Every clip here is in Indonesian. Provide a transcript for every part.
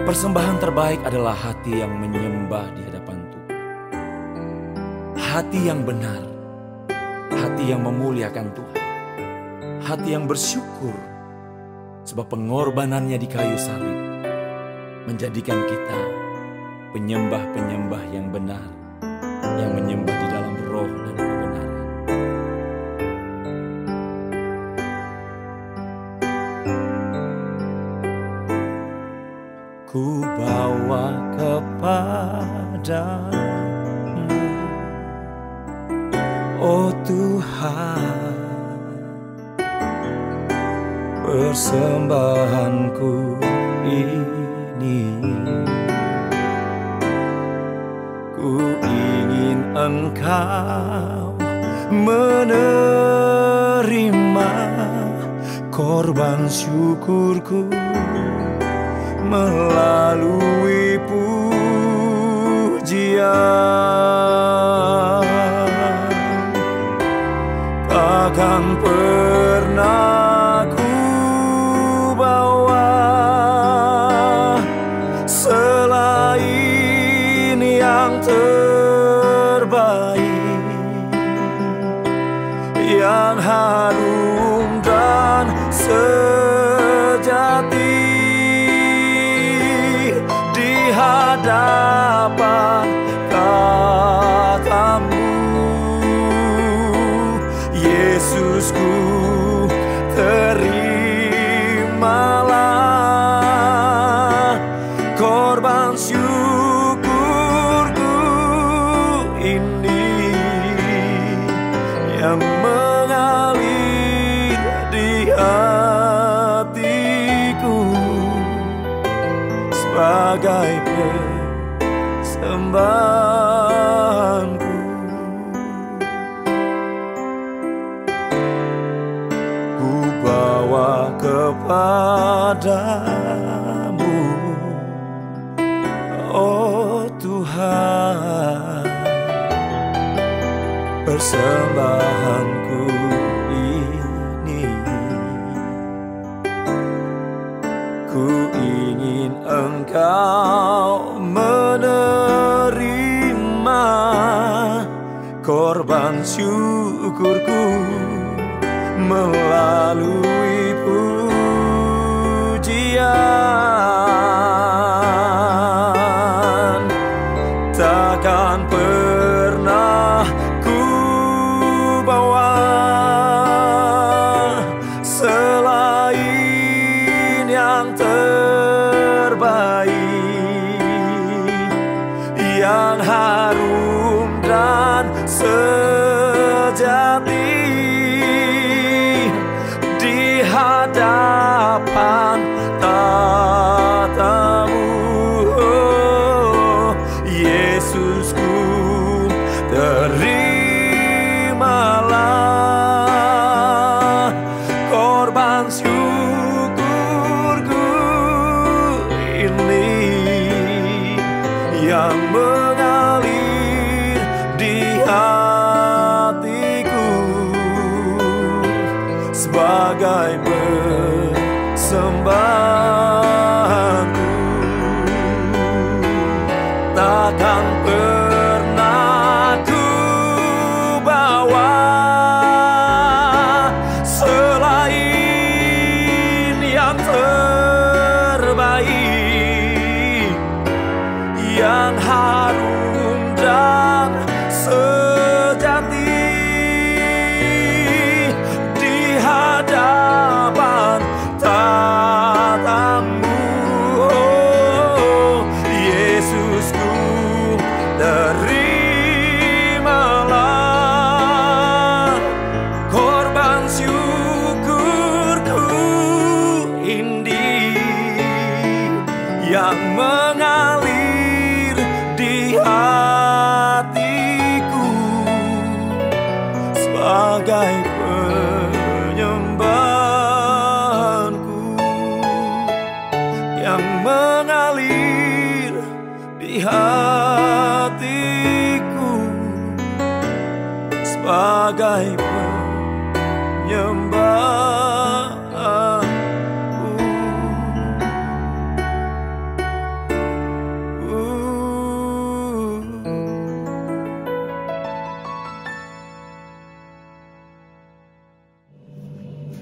Persembahan terbaik adalah hati yang menyembah di hadapan Tuhan. Hati yang benar, hati yang memuliakan Tuhan, hati yang bersyukur sebab pengorbanannya di kayu salib menjadikan kita penyembah-penyembah yang benar, yang menyembah di dalam roh dan kebenaran. Ku bawa kepadamu, oh Tuhan, persembahanku ini. Ku ingin Engkau menerima korban syukurku melalui pujian. Takkan pernah ku bawa selain yang terbaik, yang harum dan sejati hadapan katamu. Yesusku, terimalah korban syukurku ini yang mengalir di hatiku sebagai persembahanku. Ku bawa kepadamu, oh Tuhan, persembahanku ini. Ku ingin Engkau menerima korban syukurku melalui pujian. Takkan pernah ku bawa selain yang terbaik, yang harum dan sejati di hadapan tatamu. Oh, Yesusku, terimalah korban syukurku yang mengalir di hatiku sebagai penyembahanku, yang mengalir di hatiku sebagai penyembahanku.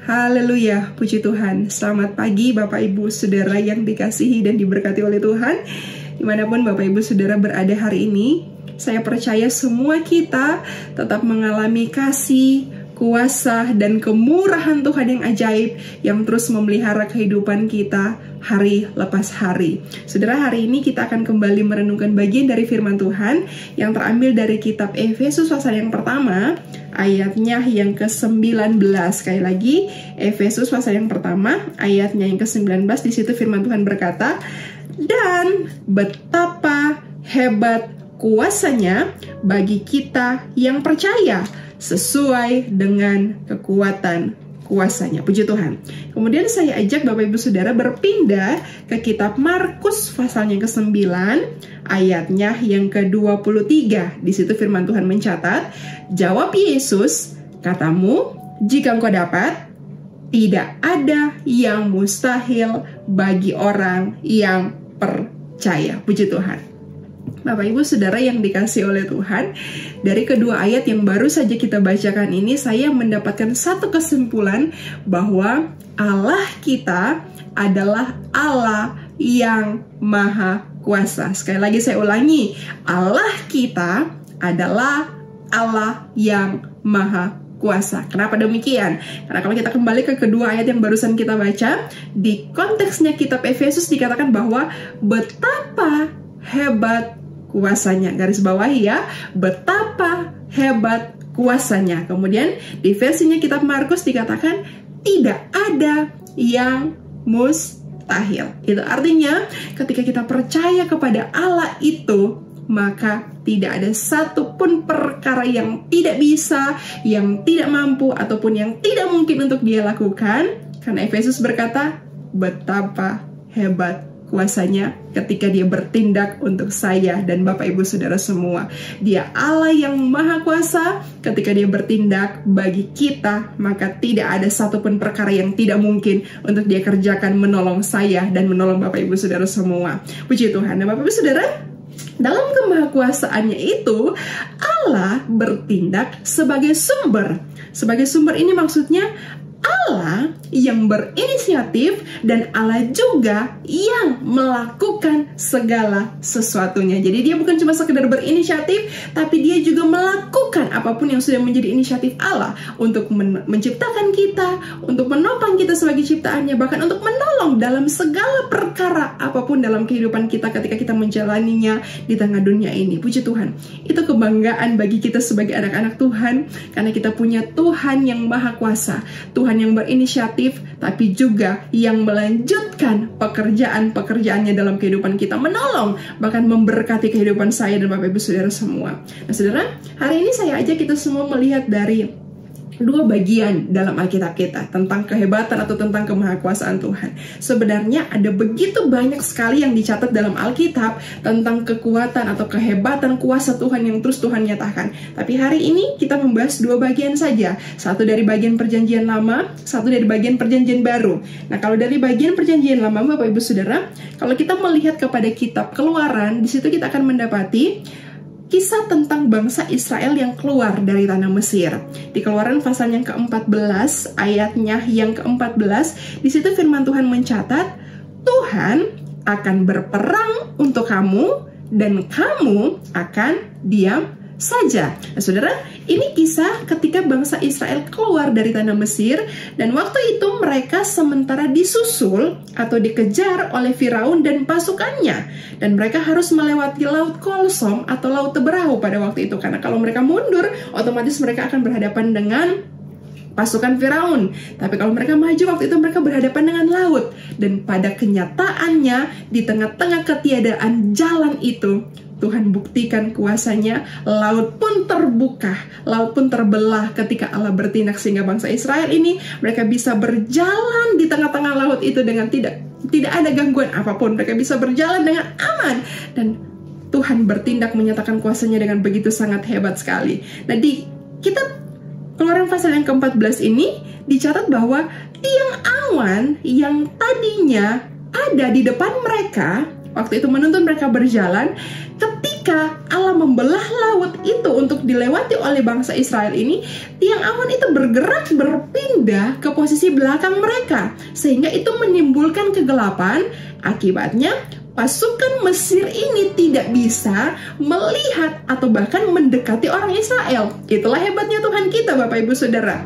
Haleluya, puji Tuhan. Selamat pagi Bapak Ibu Saudara yang dikasihi dan diberkati oleh Tuhan. Dimanapun Bapak Ibu Saudara berada hari ini, saya percaya semua kita tetap mengalami kasih, kuasa, dan kemurahan Tuhan yang ajaib yang terus memelihara kehidupan kita hari lepas hari. Saudara, hari ini kita akan kembali merenungkan bagian dari firman Tuhan yang terambil dari kitab Efesus pasal yang pertama, ayatnya yang ke-19. Sekali lagi, Efesus pasal yang pertama, ayatnya yang ke-19. Di situ firman Tuhan berkata, "Dan betapa hebat kuasanya bagi kita yang percaya sesuai dengan kekuatan kuasanya." Puji Tuhan. Kemudian saya ajak Bapak Ibu Saudara berpindah ke kitab Markus pasalnya ke-9, ayatnya yang ke-23. Di situ firman Tuhan mencatat, "Jawab Yesus, katamu, jika engkau dapat, tidak ada yang mustahil bagi orang yang percaya." Puji Tuhan. Bapak Ibu Saudara yang dikasih oleh Tuhan, dari kedua ayat yang baru saja kita bacakan ini, saya mendapatkan satu kesimpulan bahwa Allah kita adalah Allah yang Maha Kuasa. Sekali lagi saya ulangi, Allah kita adalah Allah yang Maha Kuasa. Kenapa demikian? Karena kalau kita kembali ke kedua ayat yang barusan kita baca, di konteksnya kitab Efesus dikatakan bahwa betapa hebat kuasanya. Garis bawahi ya, betapa hebat kuasanya. Kemudian di versinya kitab Markus dikatakan tidak ada yang mustahil. Itu artinya ketika kita percaya kepada Allah itu, maka tidak ada satupun perkara yang tidak bisa, yang tidak mampu, ataupun yang tidak mungkin untuk dia lakukan. Karena Efesus berkata, betapa hebat kuasanya ketika dia bertindak untuk saya dan Bapak Ibu Saudara semua. Dia Allah yang Maha Kuasa. Ketika dia bertindak bagi kita, maka tidak ada satupun perkara yang tidak mungkin untuk dia kerjakan menolong saya dan menolong Bapak Ibu Saudara semua. Puji Tuhan. Dan Bapak Ibu Saudara, dalam kemahakuasaannya itu, Allah bertindak sebagai sumber. Sebagai sumber ini maksudnya Allah yang berinisiatif dan Allah juga yang melakukan segala sesuatunya. Jadi dia bukan cuma sekedar berinisiatif, tapi dia juga melakukan apapun yang sudah menjadi inisiatif Allah untuk menciptakan kita, untuk menopang kita sebagai ciptaannya, bahkan untuk menolong dalam segala perkara apapun dalam kehidupan kita ketika kita menjalaninya di tengah dunia ini. Puji Tuhan. Itu kebanggaan bagi kita sebagai anak-anak Tuhan, karena kita punya Tuhan yang Maha Kuasa, Tuhan yang berinisiatif, tapi juga yang melanjutkan pekerjaan-pekerjaannya dalam kehidupan kita, menolong, bahkan memberkati kehidupan saya dan Bapak Ibu Saudara semua. Nah Saudara, hari ini saya ajak kita semua melihat dari dua bagian dalam Alkitab kita tentang kehebatan atau tentang kemahakuasaan Tuhan. Sebenarnya ada begitu banyak sekali yang dicatat dalam Alkitab tentang kekuatan atau kehebatan kuasa Tuhan yang terus Tuhan nyatakan. Tapi hari ini kita membahas dua bagian saja. Satu dari bagian perjanjian lama, satu dari bagian perjanjian baru. Nah, kalau dari bagian perjanjian lama, Bapak Ibu Saudara, kalau kita melihat kepada kitab Keluaran, di situ kita akan mendapati kisah tentang bangsa Israel yang keluar dari tanah Mesir. Di Keluaran pasal yang ke-14, ayatnya yang ke-14, di situ firman Tuhan mencatat, Tuhan akan berperang untuk kamu dan kamu akan diam saja. Nah, Saudara, ini kisah ketika bangsa Israel keluar dari tanah Mesir, dan waktu itu mereka sementara disusul atau dikejar oleh Firaun dan pasukannya, dan mereka harus melewati Laut Kolsom atau Laut Teberau pada waktu itu, karena kalau mereka mundur, otomatis mereka akan berhadapan dengan pasukan Firaun. Tapi kalau mereka maju, waktu itu mereka berhadapan dengan laut. Dan pada kenyataannya, di tengah-tengah ketiadaan jalan itu, Tuhan buktikan kuasanya. Laut pun terbuka, laut pun terbelah ketika Allah bertindak, sehingga bangsa Israel ini mereka bisa berjalan di tengah-tengah laut itu dengan tidak ada gangguan apapun. Mereka bisa berjalan dengan aman, dan Tuhan bertindak menyatakan kuasanya dengan begitu sangat hebat sekali. Nah, di kitab Keluaran pasal yang ke-14 ini dicatat bahwa tiang awan yang tadinya ada di depan mereka, waktu itu menuntun mereka berjalan, ketika Allah membelah laut itu untuk dilewati oleh bangsa Israel ini, tiang awan itu bergerak berpindah ke posisi belakang mereka, sehingga itu menimbulkan kegelapan. Akibatnya pasukan Mesir ini tidak bisa melihat atau bahkan mendekati orang Israel. Itulah hebatnya Tuhan kita, Bapak Ibu Saudara.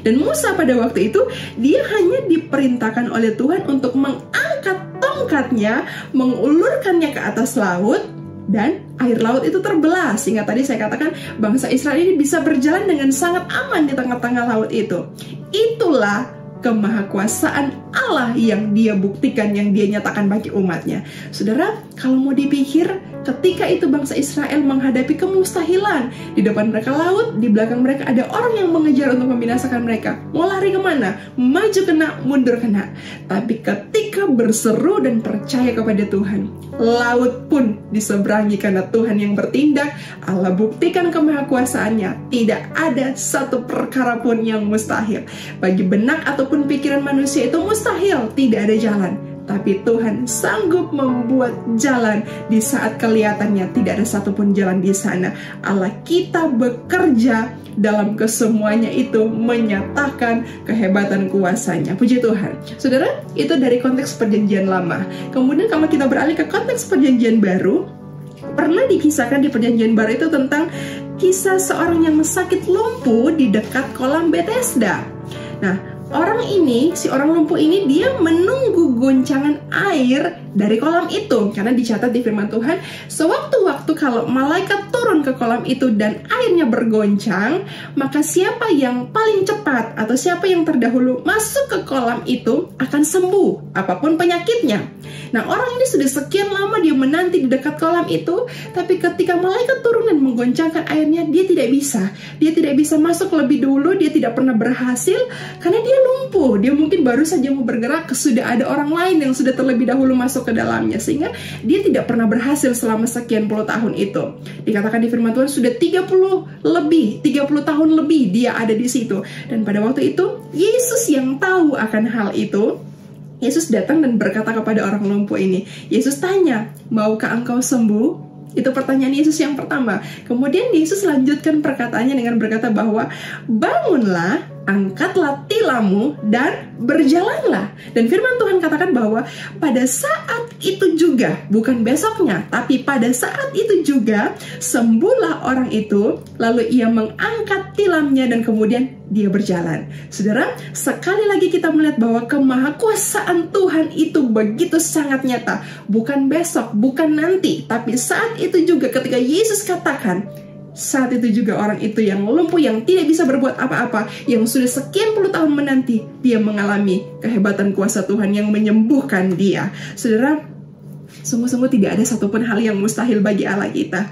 Dan Musa pada waktu itu, dia hanya diperintahkan oleh Tuhan untuk mengangkat tongkatnya, mengulurkannya ke atas laut, dan air laut itu terbelah. Sehingga tadi saya katakan bangsa Israel ini bisa berjalan dengan sangat aman di tengah-tengah laut itu. Itulah kemahakuasaan Allah yang dia buktikan, yang dia nyatakan bagi umatnya. Saudara, kalau mau dipikir, ketika itu bangsa Israel menghadapi kemustahilan. Di depan mereka laut, di belakang mereka ada orang yang mengejar untuk membinasakan mereka. Mau lari kemana? Maju kena, mundur kena. Tapi ketika berseru dan percaya kepada Tuhan, laut pun diseberangi karena Tuhan yang bertindak. Allah buktikan kemahakuasaannya. Tidak ada satu perkara pun yang mustahil. Bagi benak ataupun pikiran manusia itu mustahil, tidak ada jalan. Tapi Tuhan sanggup membuat jalan di saat kelihatannya tidak ada satupun jalan di sana. Allah kita bekerja dalam kesemuanya itu menyatakan kehebatan kuasanya. Puji Tuhan. Saudara, itu dari konteks perjanjian lama. Kemudian kalau kita beralih ke konteks perjanjian baru, pernah dikisahkan di perjanjian baru itu tentang kisah seorang yang sakit lumpuh di dekat kolam Bethesda. Nah, si orang lumpuh ini, dia menunggu goncangan air dari kolam itu. Karena dicatat di firman Tuhan, sewaktu-waktu kalau malaikat turun ke kolam itu dan airnya bergoncang, maka siapa yang paling cepat atau siapa yang terdahulu masuk ke kolam itu akan sembuh, apapun penyakitnya. Nah, orang ini sudah sekian lama dia menanti di dekat kolam itu, tapi ketika malaikat turun dan menggoncangkan airnya, dia tidak bisa. Dia tidak bisa masuk lebih dulu, dia tidak pernah berhasil, karena dia lumpuh. Dia mungkin baru saja mau bergerak, sudah ada orang lain yang sudah terlebih dahulu masuk ke dalamnya, sehingga dia tidak pernah berhasil selama sekian puluh tahun itu. Dikatakan di firman Tuhan sudah 30 tahun lebih dia ada di situ. Dan pada waktu itu, Yesus yang tahu akan hal itu, Yesus datang dan berkata kepada orang lumpuh ini. Yesus tanya, maukah engkau sembuh? Itu pertanyaan Yesus yang pertama. Kemudian Yesus lanjutkan perkataannya dengan berkata bahwa bangunlah, angkatlah tilammu dan berjalanlah. Dan firman Tuhan katakan bahwa pada saat itu juga, bukan besoknya, tapi pada saat itu juga sembuhlah orang itu. Lalu ia mengangkat tilamnya dan kemudian dia berjalan. Saudara, sekali lagi kita melihat bahwa kemahakuasaan Tuhan itu begitu sangat nyata. Bukan besok, bukan nanti, tapi saat itu juga ketika Yesus katakan, saat itu juga orang itu yang lumpuh, yang tidak bisa berbuat apa-apa, yang sudah sekian puluh tahun menanti, dia mengalami kehebatan kuasa Tuhan yang menyembuhkan dia. Saudara, sungguh-sungguh tidak ada satupun hal yang mustahil bagi Allah kita.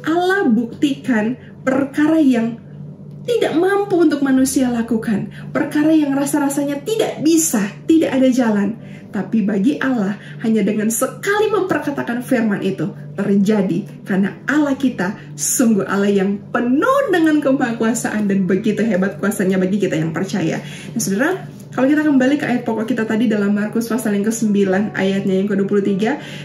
Allah buktikan perkara yang tidak mampu untuk manusia lakukan, perkara yang rasa-rasanya tidak bisa, tidak ada jalan. Tapi bagi Allah, hanya dengan sekali memperkatakan firman itu terjadi, karena Allah kita sungguh Allah yang penuh dengan kemahakuasaan dan begitu hebat kuasanya bagi kita yang percaya. Nah, saudara, kalau kita kembali ke ayat pokok kita tadi dalam Markus pasal yang ke-9 ayatnya yang ke-23,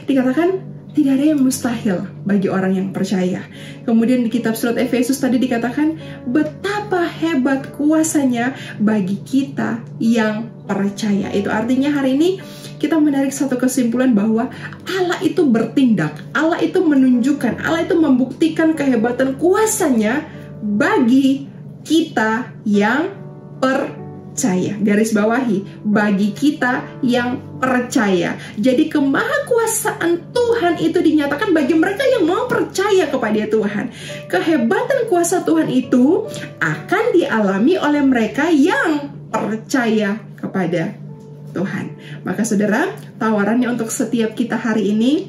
dikatakan tidak ada yang mustahil bagi orang yang percaya. Kemudian di kitab surat Efesus tadi dikatakan betapa hebat kuasanya bagi kita yang percaya. Itu artinya hari ini kita menarik satu kesimpulan bahwa Allah itu bertindak, Allah itu menunjukkan, Allah itu membuktikan kehebatan kuasanya bagi kita yang percaya. percaya. Garis bawahi, bagi kita yang percaya. Jadi kemahakuasaan Tuhan itu dinyatakan bagi mereka yang mau percaya kepada Tuhan. Kehebatan kuasa Tuhan itu akan dialami oleh mereka yang percaya kepada Tuhan. Maka saudara, tawarannya untuk setiap kita hari ini,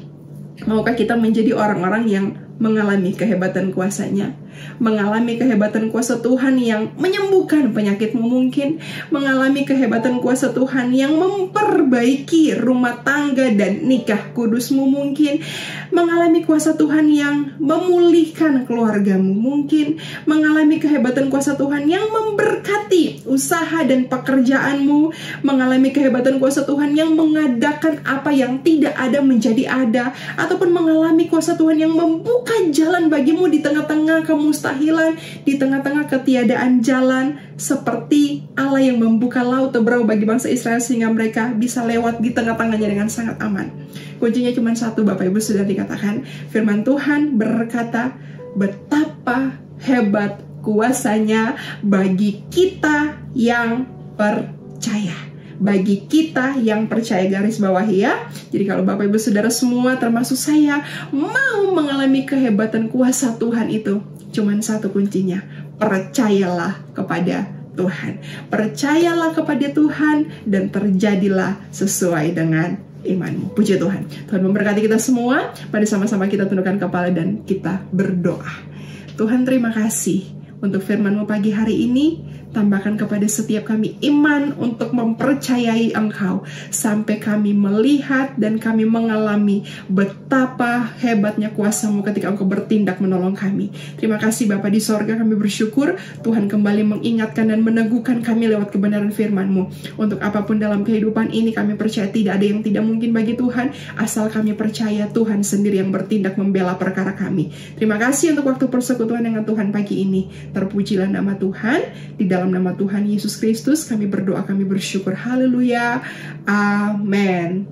maukah kita menjadi orang-orang yang mengalami kehebatan kuasanya, mengalami kehebatan kuasa Tuhan yang menyembuhkan penyakitmu mungkin, mengalami kehebatan kuasa Tuhan yang memperbaiki rumah tangga dan nikah kudusmu mungkin, mengalami kuasa Tuhan yang memulihkan keluargamu mungkin, mengalami kehebatan kuasa Tuhan yang memberkati usaha dan pekerjaanmu, mengalami kehebatan kuasa Tuhan yang mengadakan apa yang tidak ada menjadi ada, ataupun mengalami kuasa Tuhan yang membuka jalan bagimu di tengah-tengah kemustahilan, di tengah-tengah ketiadaan jalan, seperti Allah yang membuka laut Teberau bagi bangsa Israel sehingga mereka bisa lewat di tengah-tengahnya dengan sangat aman. Kuncinya cuma satu, Bapak Ibu sudah dikatakan. Firman Tuhan berkata, betapa hebat kuasanya bagi kita yang percaya. Bagi kita yang percaya, garis bawahi ya. Jadi kalau Bapak Ibu Saudara semua termasuk saya mau mengalami kehebatan kuasa Tuhan itu, cuman satu kuncinya, percayalah kepada Tuhan. Percayalah kepada Tuhan dan terjadilah sesuai dengan imanmu. Puji Tuhan. Tuhan memberkati kita semua. Mari sama-sama kita tundukkan kepala dan kita berdoa. Tuhan, terima kasih untuk firman-Mu pagi hari ini. Tambahkan kepada setiap kami iman untuk mempercayai Engkau, sampai kami melihat dan kami mengalami betapa hebatnya kuasa-Mu ketika Engkau bertindak menolong kami. Terima kasih Bapa di sorga, kami bersyukur Tuhan kembali mengingatkan dan meneguhkan kami lewat kebenaran firman-Mu. Untuk apapun dalam kehidupan ini, kami percaya tidak ada yang tidak mungkin bagi Tuhan, asal kami percaya Tuhan sendiri yang bertindak membela perkara kami. Terima kasih untuk waktu persekutuan dengan Tuhan pagi ini. Terpujilah nama Tuhan. Di dalam nama Tuhan Yesus Kristus kami berdoa, kami bersyukur. Haleluya. Amin.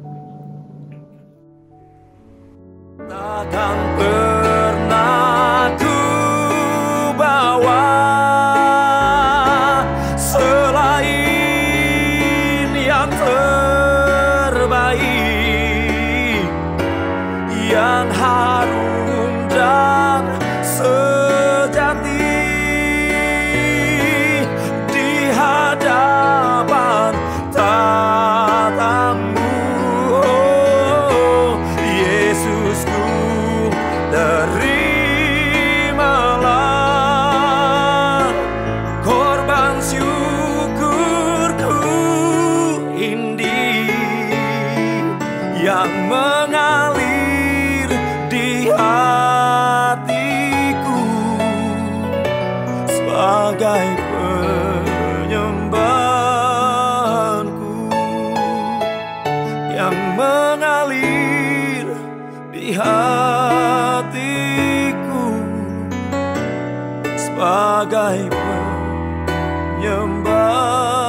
Takkan pernah ku bawa selain yang terbaik, yang harum dan sejati di hadapan tatamu. Oh, Yesusku, terimalah korban syukurku ini yang mengalir di hatiku sebagai penyembahanku, yang mengalir di hatiku sebagai penyembahan.